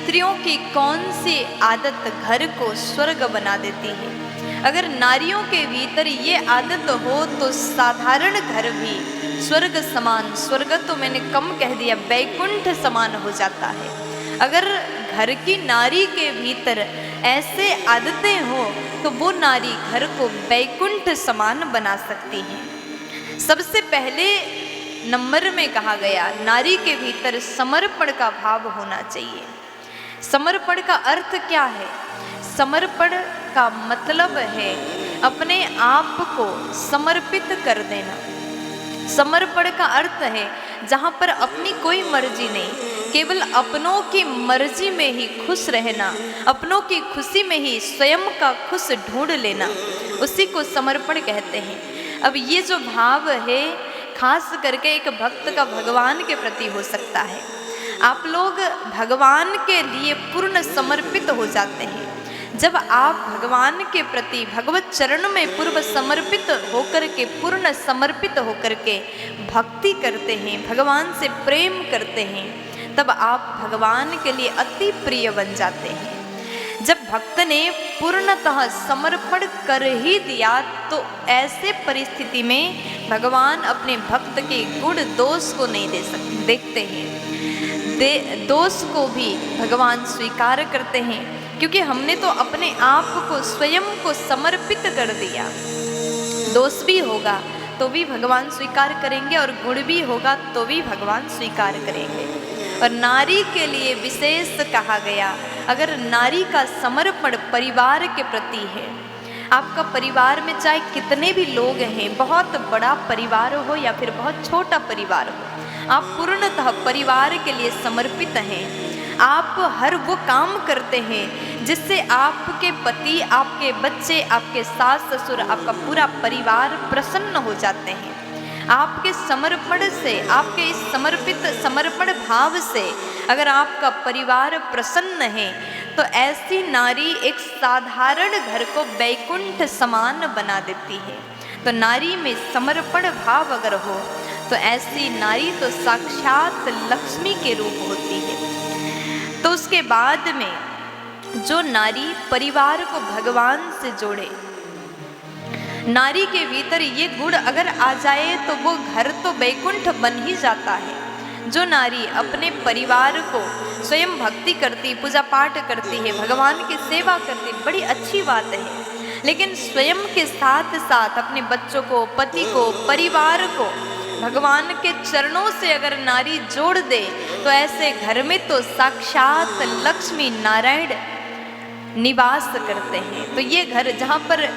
स्त्रियों की कौन सी आदत घर को स्वर्ग बना देती है। अगर नारियों के भीतर ये आदत हो तो साधारण घर भी स्वर्ग समान, स्वर्ग तो मैंने कम कह दिया, बैकुंठ समान हो जाता है। अगर घर की नारी के भीतर ऐसे आदतें हो तो वो नारी घर को बैकुंठ समान बना सकती है। सबसे पहले नंबर में कहा गया नारी के भीतर समर्पण का भाव होना चाहिए। समर्पण का अर्थ क्या है? समर्पण का मतलब है अपने आप को समर्पित कर देना। समर्पण का अर्थ है जहाँ पर अपनी कोई मर्जी नहीं, केवल अपनों की मर्जी में ही खुश रहना, अपनों की खुशी में ही स्वयं का खुश ढूंढ लेना, उसी को समर्पण कहते हैं। अब ये जो भाव है खास करके एक भक्त का भगवान के प्रति हो सकता है। आप लोग भगवान के लिए पूर्ण समर्पित हो जाते हैं। जब आप भगवान के प्रति भगवत चरण में पूर्व समर्पित होकर के, पूर्ण समर्पित होकर के भक्ति करते हैं, भगवान से प्रेम करते हैं, तब आप भगवान के लिए अति प्रिय बन जाते हैं। जब भक्त ने पूर्णतः समर्पण कर ही दिया तो ऐसे परिस्थिति में भगवान अपने भक्त के गुण दोष को नहीं देखते हैं, दोष को भी भगवान स्वीकार करते हैं, क्योंकि हमने तो अपने आप को स्वयं को समर्पित कर दिया। दोष भी होगा तो भी भगवान स्वीकार करेंगे और गुण भी होगा तो भी भगवान स्वीकार करेंगे। और नारी के लिए विशेष कहा गया, अगर नारी का समर्पण परिवार के प्रति है, आपका परिवार में चाहे कितने भी लोग हैं, बहुत बड़ा परिवार हो या फिर बहुत छोटा परिवार हो, आप पूर्णतः परिवार के लिए समर्पित हैं। आप हर वो काम करते हैं जिससे आपके पति, आपके बच्चे, आपके सास ससुर, आपका पूरा परिवार प्रसन्न हो जाते हैं। आपके समर्पण से, आपके इस समर्पण भाव से अगर आपका परिवार प्रसन्न है तो ऐसी नारी एक साधारण घर को बैकुंठ समान बना देती है। तो नारी में समर्पण भाव अगर हो तो ऐसी नारी तो साक्षात लक्ष्मी के रूप होती है। तो उसके बाद में जो नारी परिवार को भगवान से जोड़े, नारी के भीतर ये गुण अगर आ जाए तो वो घर तो बैकुंठ बन ही जाता है। जो नारी अपने परिवार को स्वयं भक्ति करती, पूजा पाठ करती है, भगवान की सेवा करती, बड़ी अच्छी बात है, लेकिन स्वयं के साथ साथ अपने बच्चों को, पति को, परिवार को भगवान के चरणों से अगर नारी जोड़ दे तो ऐसे घर में तो साक्षात लक्ष्मी नारायण निवास करते हैं। तो ये घर जहाँ पर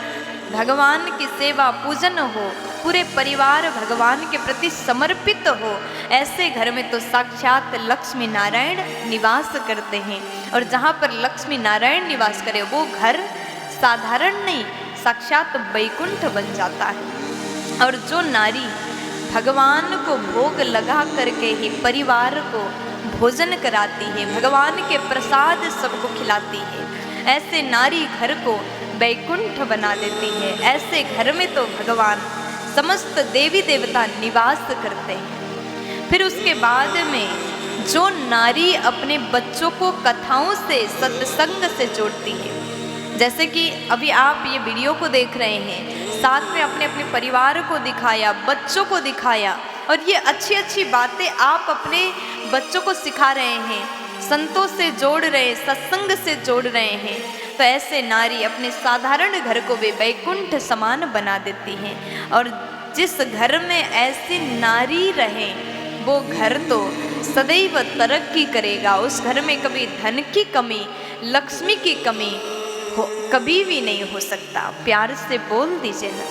भगवान की सेवा पूजन हो, पूरे परिवार भगवान के प्रति समर्पित हो, ऐसे घर में तो साक्षात लक्ष्मी नारायण निवास करते हैं। और जहाँ पर लक्ष्मी नारायण निवास करे वो घर साधारण नहीं, साक्षात बैकुंठ बन जाता है। और जो नारी भगवान को भोग लगा करके ही परिवार को भोजन कराती है, भगवान के प्रसाद सबको खिलाती है, ऐसे नारी घर को बैकुंठ बना देती है। ऐसे घर में तो भगवान समस्त देवी देवता निवास करते हैं। फिर उसके बाद में जो नारी अपने बच्चों को कथाओं से, सत्संग से जोड़ती है, जैसे कि अभी आप ये वीडियो को देख रहे हैं, साथ में अपने अपने परिवार को दिखाया, बच्चों को दिखाया, और ये अच्छी अच्छी बातें आप अपने बच्चों को सिखा रहे हैं, संतों से जोड़ रहे, सत्संग से जोड़ रहे हैं, तो ऐसे नारी अपने साधारण घर को भी बैकुंठ समान बना देती हैं। और जिस घर में ऐसी नारी रहे वो घर तो सदैव तरक्की करेगा। उस घर में कभी धन की कमी, लक्ष्मी की कमी कभी भी नहीं हो सकता। प्यार से बोल दीजिए ना।